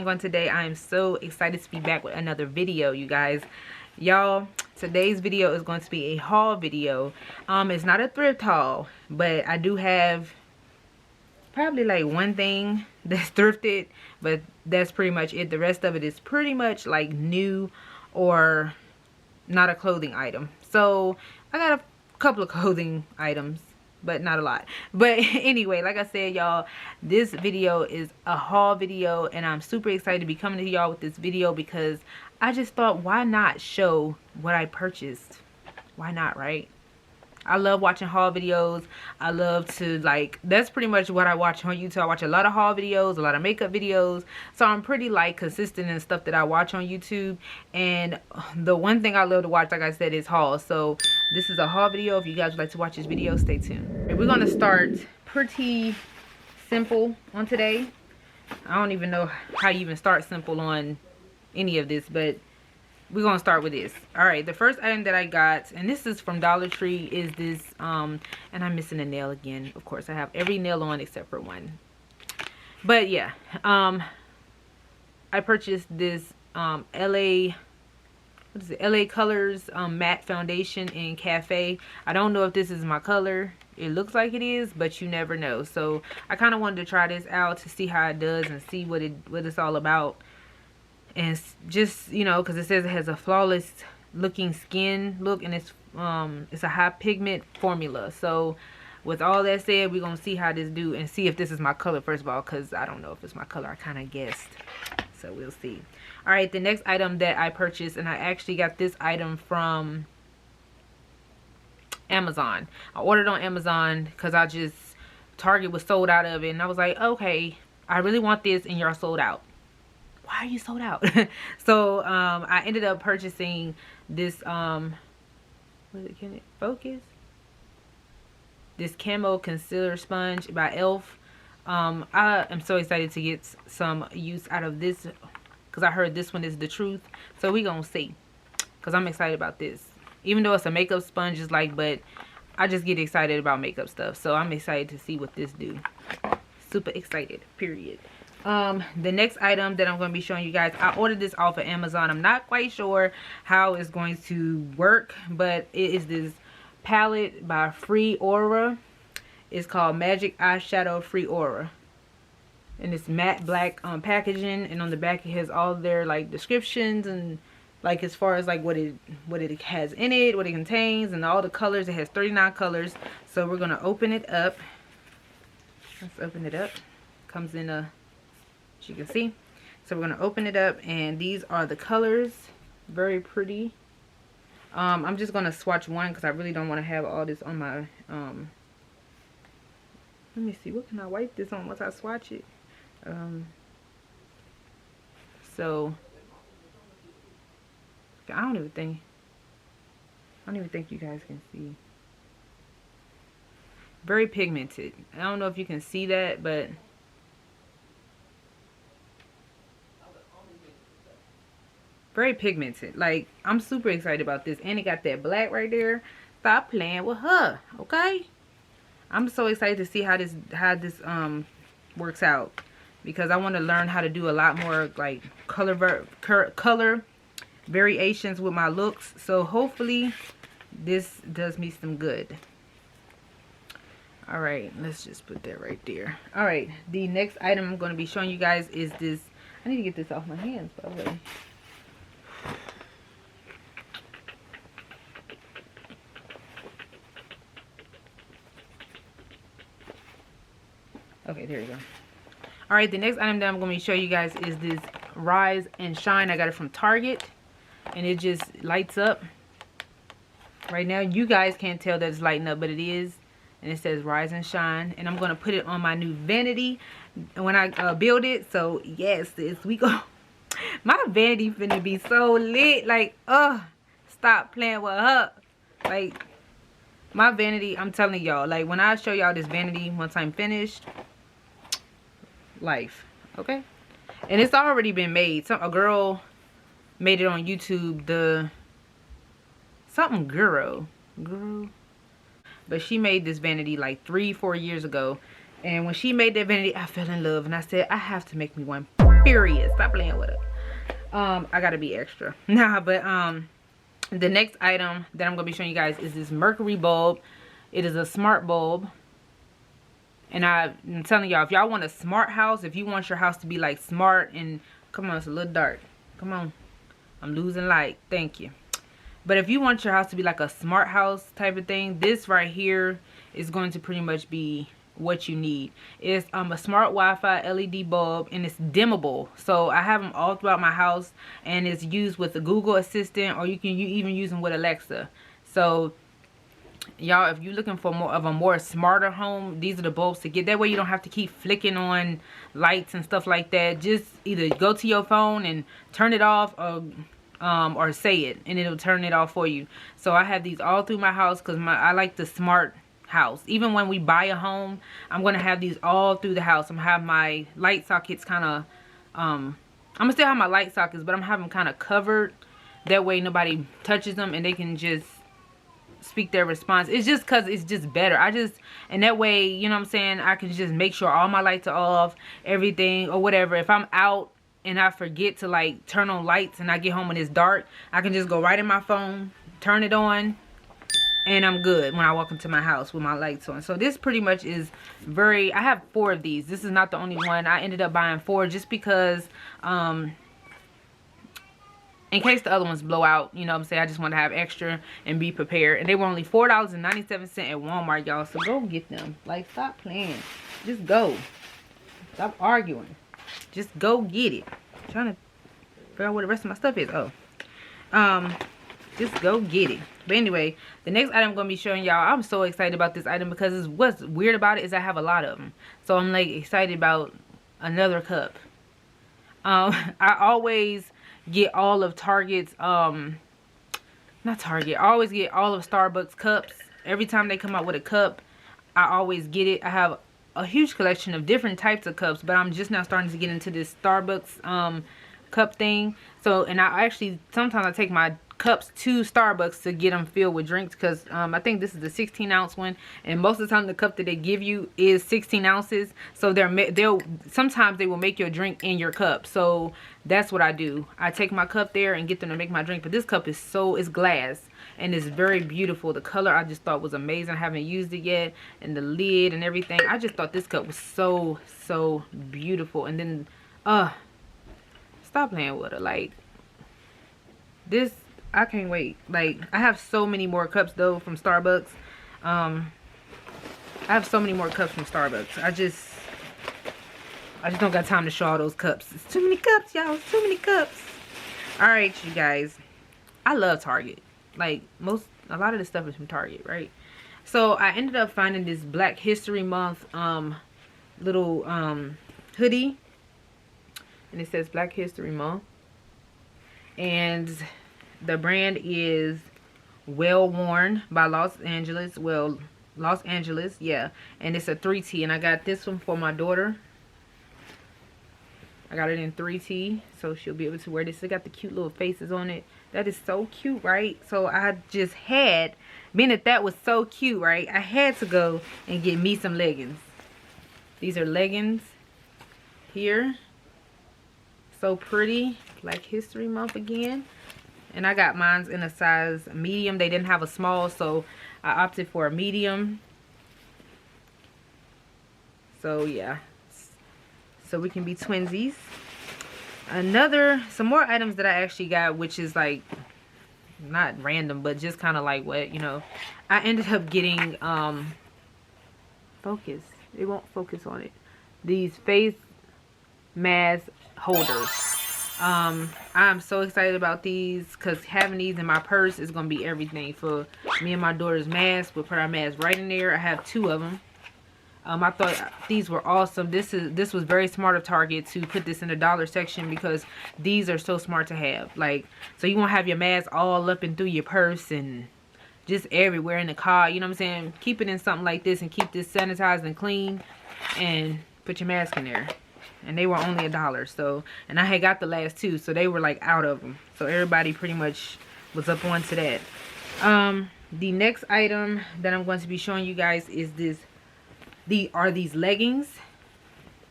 going today? I am so excited to be back with another video, you guys. Y'all, today's video is going to be a haul video. It's not a thrift haul, but I do have probably like one thing that's thrifted, but that's pretty much it. The rest of it is pretty much like new or not a clothing item. So I got a couple of clothing items, but not a lot. But anyway, like I said, y'all, this video is a haul video, and I'm super excited to be coming to y'all with this video because I just thought, why not show what I purchased? Why not, right? I love watching haul videos. I love to, like, that's pretty much what I watch on YouTube. I watch a lot of haul videos, a lot of makeup videos. So I'm pretty, like, consistent in stuff that I watch on YouTube. And the one thing I love to watch, like I said, is hauls. So this is a haul video. If you guys would like to watch this video, stay tuned. We're going to start pretty simple on today. I don't even know how you even start simple on any of this, but we're gonna start with this. All right, the first item that I got, and this is from Dollar Tree, is this and I'm missing a nail again. Of course, I have every nail on except for one. But yeah, I purchased this LA Colors matte foundation in Cafe. I don't know if this is my color. It looks like it is, but you never know. So I kind of wanted to try this out to see how it does and see what it's all about. And just, you know, because it says it has a flawless looking skin look, and it's a high pigment formula. So with all that said, we're gonna see how this do and see if this is my color first of all, because I don't know if it's my color. I kind of guessed, so we'll see. All right, the next item that I purchased, and I actually got this item from Amazon. I ordered on Amazon because Target was sold out of it, and I was like, okay, I really want this, and y'all sold out. Why are you sold out? So I ended up purchasing this can it focus? This Camo concealer sponge by Elf. I am so excited to get some use out of this because I heard this one is the truth. So we gonna see, because I'm excited about this. Even though it's a makeup sponge, it's like, but I just get excited about makeup stuff. So I'm excited to see what this do. Super excited, period. The next item that I'm going to be showing you guys, I ordered this off of Amazon. I'm not quite sure how it's going to work, but it is this palette by Free Aura. It's called Magic Eyeshadow Free Aura, and it's matte black packaging, and on the back it has all their like descriptions and like as far as like what it has in it, what it contains, and all the colors. It has 39 colors. So we're going to open it up. Let's open it up. Comes in a, you can see. So we're going to open it up, and these are the colors. Very pretty. I'm just going to swatch one because I really don't want to have all this on my let me see, what can I wipe this on once I swatch it? So I don't even think you guys can see. Very pigmented. I don't know if you can see that, but very pigmented. Like, I'm super excited about this, and it got that black right there. Stop playing with her, okay? I'm so excited to see how this works out, because I want to learn how to do a lot more like color variations with my looks. So hopefully this does me some good. All right, let's just put that right there. All right, the next item I'm going to be showing you guys is this. I need to get this off my hands, by the way. Okay, there you go. All right, the next item that I'm going to show you guys is this Rise and Shine. I got it from Target, and it just lights up. Right now, you guys can't tell that it's lighting up, but it is. And it says Rise and Shine, and I'm going to put it on my new vanity when I build it. So yes, we go. My vanity finna be so lit. Like, stop playing with her. Like, my vanity, I'm telling y'all, like, when I show y'all this vanity once I'm finished, life, okay? And it's already been made. A girl made it on YouTube. Something guru, but she made this vanity like 3-4 years ago. And when she made that vanity, I fell in love, and I said, I have to make me one. Period. Stop playing with it. I gotta be extra. Nah, but the next item that I'm gonna be showing you guys is this Mercury bulb. It is a smart bulb. And I'm telling y'all, if y'all want a smart house, if you want your house to be like smart and, come on, it's a little dark. Come on. I'm losing light. Thank you. But if you want your house to be like a smart house type of thing, this right here is going to pretty much be what you need. It's a smart Wi-Fi LED bulb, and it's dimmable. So I have them all throughout my house, and it's used with the Google Assistant, or you can even use them with Alexa. So y'all, if you're looking for more of a more smarter home, these are the bulbs to get. That way you don't have to keep flicking on lights and stuff like that. Just either go to your phone and turn it off, or say it and it'll turn it off for you. So I have these all through my house because I like the smart house. Even when we buy a home, I'm gonna have these all through the house. I'm gonna have my light sockets kind of I'm gonna still have my light sockets, but I'm having them kind of covered. That way nobody touches them and they can just speak their response. It's just because it's just better. And that way, you know what I'm saying, I can just make sure all my lights are off, everything or whatever. If I'm out and I forget to like turn on lights and I get home and it's dark, I can just go right in my phone, turn it on, and I'm good when I walk into my house with my lights on. So this pretty much is I have 4 of these. This is not the only one. I ended up buying 4 just because in case the other ones blow out, you know what I'm saying, I just want to have extra and be prepared. And they were only $4.97 at Walmart, y'all. So go get them. Like, stop playing. Just go. Stop arguing. Just go get it. I'm trying to figure out where the rest of my stuff is. Just go get it. But anyway, the next item I'm going to be showing y'all, I'm so excited about this item because what's weird about it is I have a lot of them. So I'm like excited about another cup. I always get all of Target's, not Target, I always get all of Starbucks cups. Every time they come out with a cup, I always get it. I have a huge collection of different types of cups, but I'm just now starting to get into this Starbucks cup thing. So, and I actually, sometimes I take my cups to Starbucks to get them filled with drinks because I think this is the 16-ounce one, and most of the time the cup that they give you is 16 ounces. So sometimes they will make your drink in your cup. So that's what I do. I take my cup there and get them to make my drink. But this cup is it's glass and it's very beautiful. The color I just thought was amazing. I haven't used it yet, and the lid and everything. I just thought this cup was so beautiful. And then stop playing with her. Like this, I can't wait. Like, I have so many more cups though from Starbucks. I have so many more cups from Starbucks. I just don't got time to show all those cups. It's too many cups, y'all. It's too many cups. All right, you guys. I love Target. Like, a lot of this stuff is from Target, right? So I ended up finding this Black History Month little hoodie, and it says Black History Month, and the brand is Well Worn by Los Angeles, yeah, and it's a 3T, and I got this one for my daughter. I got it in 3T, so she'll be able to wear this. It got the cute little faces on it. That is so cute, right? So I just being that was so cute, right? I had to go and get me some leggings. These are leggings here. So pretty. Black History Month again. And I got mine in a size medium. They didn't have a small, so I opted for a medium. So yeah. So we can be twinsies. Some more items that I actually got, which is like not random, but just kind of like what, you know. I ended up getting focus. It won't focus on it. These face mask holders. I'm so excited about these because having these in my purse is going to be everything for me and my daughter's mask. We'll put our mask right in there. I have 2 of them. I thought these were awesome. This was very smart of Target to put this in the dollar section because these are so smart to have. Like, so you won't have your mask all up and through your purse and just everywhere in the car. You know what I'm saying? Keep it in something like this and keep this sanitized and clean, and put your mask in there. And they were only $1. So, and I had got the last 2, so they were like out of them. So everybody pretty much was up onto that. The next item that I'm going to be showing you guys is these leggings.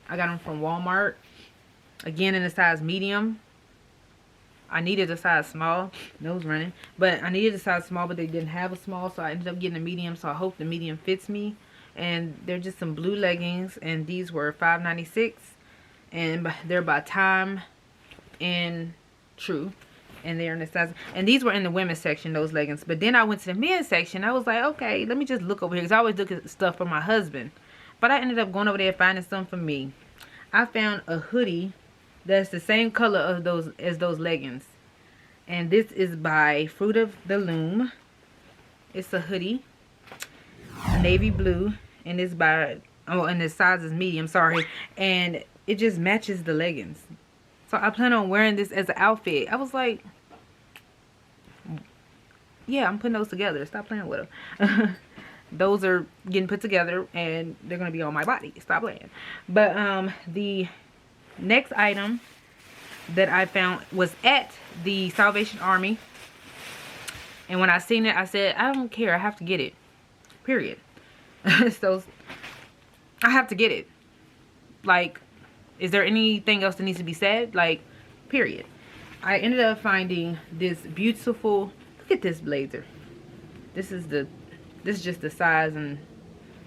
I got them from Walmart. Again, in a size medium. I needed a size small. Nose running. But I needed a size small, but they didn't have a small. So I ended up getting a medium. So I hope the medium fits me. And they're just some blue leggings. And these were $5.96. And they're by Time and True. And they're in the size. And these were in the women's section, those leggings. But then I went to the men's section. I was like, okay, let me just look over here. Because I always look at stuff for my husband. But I ended up going over there and finding some for me. I found a hoodie that's the same color of those leggings. And this is by Fruit of the Loom. It's a hoodie. Navy blue. And it's by, oh, and the size is medium, sorry. And it just matches the leggings. So I plan on wearing this as an outfit. I was like, yeah, I'm putting those together. Stop playing with them. Those are getting put together and they're going to be on my body. Stop playing. But the next item that I found was at the Salvation Army. And when I seen it, I said, I don't care. I have to get it. Period. So I have to get it. Like, is there anything else that needs to be said? Like, period. I ended up finding this beautiful, look at this blazer. This is just the size and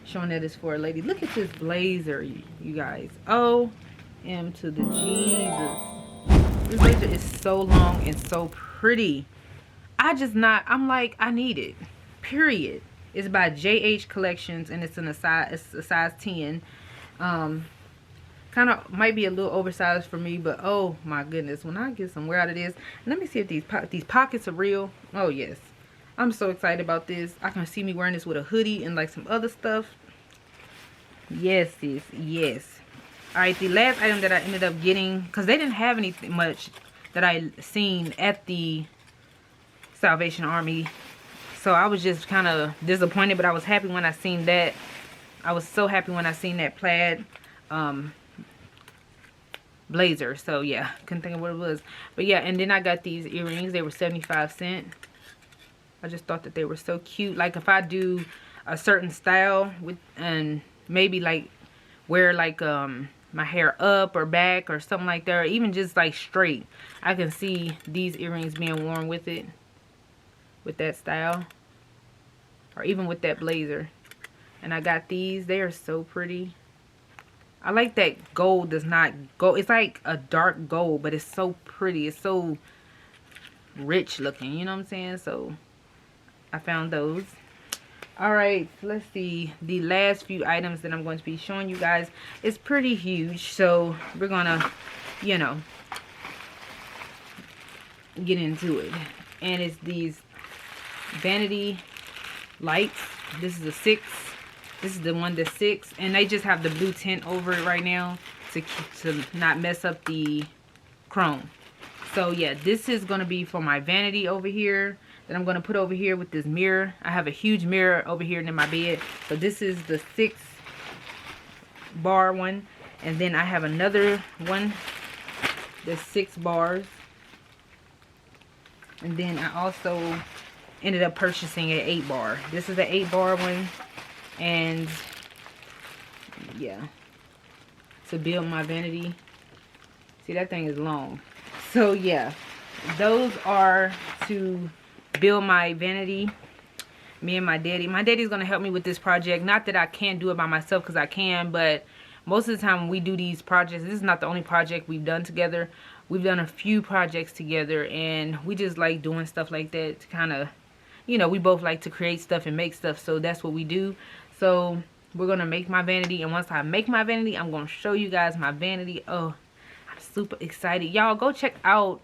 showing that it's for a lady. Look at this blazer, you guys. O-M to the Jesus. This blazer is so long and so pretty. I'm like, I need it. Period. It's by JH Collections and it's in a size 10. Kind of might be a little oversized for me, but oh my goodness, when I get some wear out of this. Let me see if these pockets are real. Oh yes, I'm so excited about this. I can see me wearing this with a hoodie and like some other stuff. Yes, sis, yes. All right, the last item that I ended up getting, because they didn't have anything much that I seen at the Salvation Army, so I was just kind of disappointed, but I was happy when I seen that. I was so happy when I seen that plaid blazer. So yeah, couldn't think of what it was, but yeah. And then I got these earrings. They were 75 cents. I just thought that they were so cute. Like if I do a certain style with, and maybe like wear like my hair up or back or something like that, or even just like straight, I can see these earrings being worn with it, with that style, or even with that blazer. And I got these. They are so pretty. I like that gold does not go. It's like a dark gold, but it's so pretty. It's so rich looking. You know what I'm saying? So I found those. Alright, let's see. The last few items that I'm going to be showing you guys is pretty huge. So we're going to, you know, get into it. And it's these Vanity Lights. This is a 6. This is the one that's 6, and they just have the blue tint over it right now to not mess up the chrome. So yeah, this is going to be for my vanity over here that I'm going to put over here with this mirror. I have a huge mirror over here in my bed. So this is the 6 bar one, and then I have another one that's 6 bars. And then I also ended up purchasing an 8 bar. This is an 8 bar one. And yeah, to build my vanity. See, that thing is long. So yeah, those are to build my vanity. Me and my daddy. My daddy's gonna help me with this project. Not that I can't do it by myself, because I can, but most of the time when we do these projects, this is not the only project we've done together. We've done a few projects together, and we just like doing stuff like that to kind of, you know, we both like to create stuff and make stuff, so that's what we do. So we're gonna make my vanity, and once I make my vanity, I'm gonna show you guys my vanity. Oh, I'm super excited. Y'all go check out,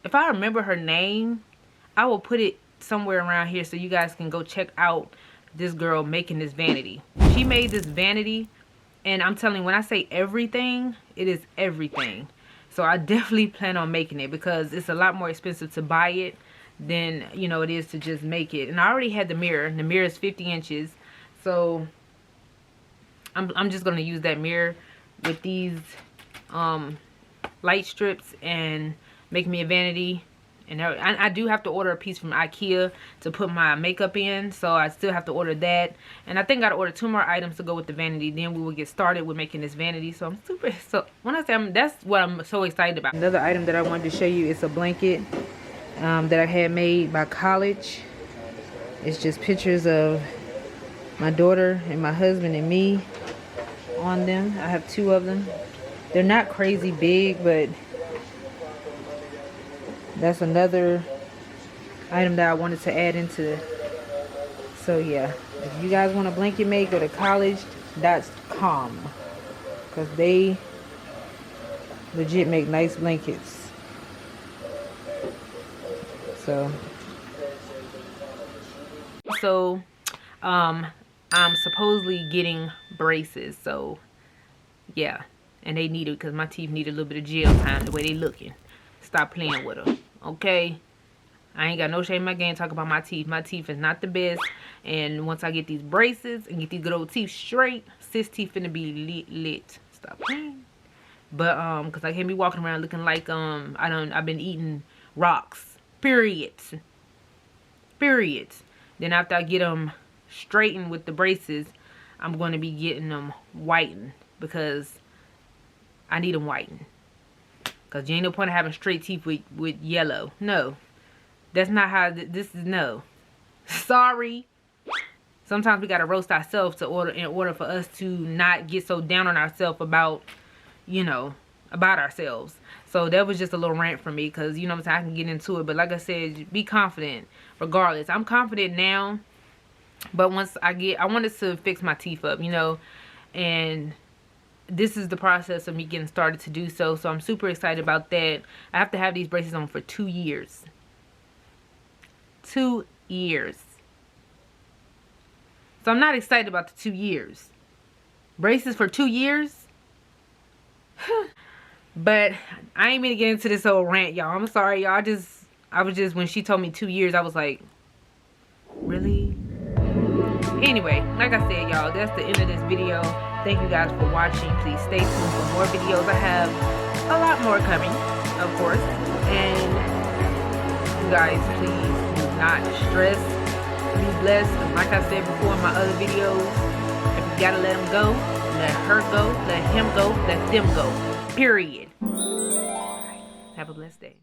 if I remember her name, I will put it somewhere around here so you guys can go check out this girl making this vanity. She made this vanity, and I'm telling you, when I say everything, it is everything. So I definitely plan on making it, because it's a lot more expensive to buy it than, you know, it is to just make it. And I already had the mirror. The mirror is 50 inches. So I'm just going to use that mirror with these light strips and make me a vanity. And I do have to order a piece from IKEA to put my makeup in, so I still have to order that. And I think I gotta order 2 more items to go with the vanity. Then we will get started with making this vanity. So I'm super, so when I say that's what I'm so excited about. Another item that I wanted to show you is a blanket that I had made by college. It's just pictures of my daughter and my husband and me on them. I have 2 of them. They're not crazy big, but that's another item that I wanted to add into. So yeah, if you guys want a blanket made, go to college.com, because they legit make nice blankets. So I'm supposedly getting braces, so yeah, and they need it because my teeth need a little bit of gel time the way they looking. Stop playing with them, okay? I ain't got no shame in my game talking about my teeth. My teeth is not the best, and once I get these braces and get these good old teeth straight, sis teeth finna be lit. Stop playing. But because I can't be walking around looking like I've been eating rocks. Periods. Then after I get them straightened with the braces, I'm going to be getting them whitened, because I need them whitened. Because you ain't no point of having straight teeth with yellow. No. That's not how this is. No. Sorry. Sometimes we got to roast ourselves in order for us to not get so down on ourselves about, you know, about ourselves. So that was just a little rant for me, because, you know what I'm saying, I can get into it. But like I said, be confident regardless. I'm confident now, but once I wanted to fix my teeth up, you know, and this is the process of me getting started to do so. So I'm super excited about that. I have to have these braces on for 2 years. 2 years. So I'm not excited about the 2 years. Braces for 2 years? But I ain't mean to get into this whole rant, y'all. I'm sorry, y'all. I was just, when she told me 2 years, I was like, really? Anyway, like I said, y'all, that's the end of this video. Thank you guys for watching. Please stay tuned for more videos. I have a lot more coming, of course. And you guys, please do not stress. Be blessed. And like I said before in my other videos, if you gotta let them go, let her go, let him go, let them go. Period. Have a blessed day.